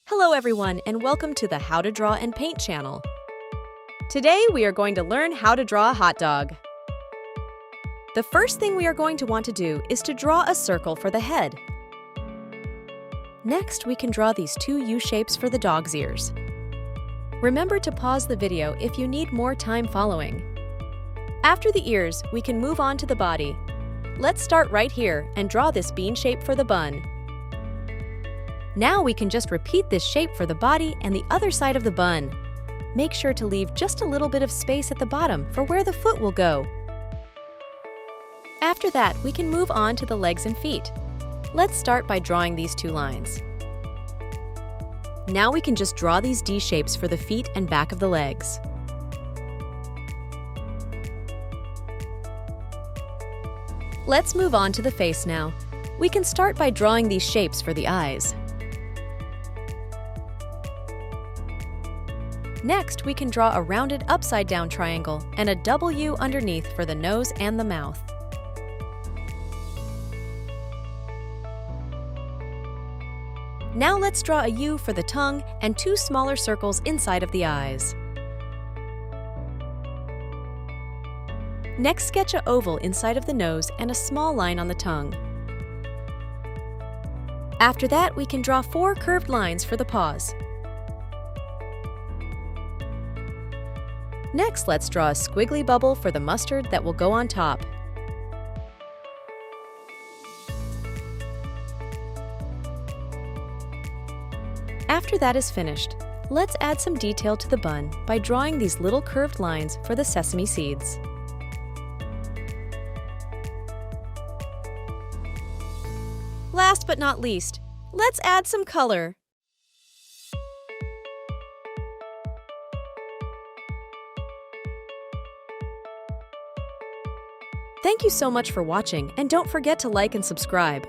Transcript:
Hello everyone and welcome to the How to Draw and Paint channel. Today we are going to learn how to draw a hot dog. The first thing we are going to want to do is to draw a circle for the head. Next we can draw these two U shapes for the dog's ears. Remember to pause the video if you need more time following. After the ears, we can move on to the body. Let's start right here and draw this bean shape for the bun. Now we can just repeat this shape for the body and the other side of the bun. Make sure to leave just a little bit of space at the bottom for where the foot will go. After that, we can move on to the legs and feet. Let's start by drawing these two lines. Now we can just draw these D shapes for the feet and back of the legs. Let's move on to the face now. We can start by drawing these shapes for the eyes. Next, we can draw a rounded upside-down triangle and a double U underneath for the nose and the mouth. Now let's draw a U for the tongue and two smaller circles inside of the eyes. Next, sketch an oval inside of the nose and a small line on the tongue. After that, we can draw 4 curved lines for the paws. Next, let's draw a squiggly bubble for the mustard that will go on top. After that is finished, let's add some detail to the bun by drawing these little curved lines for the sesame seeds. Last but not least, let's add some color. Thank you so much for watching, and don't forget to like and subscribe.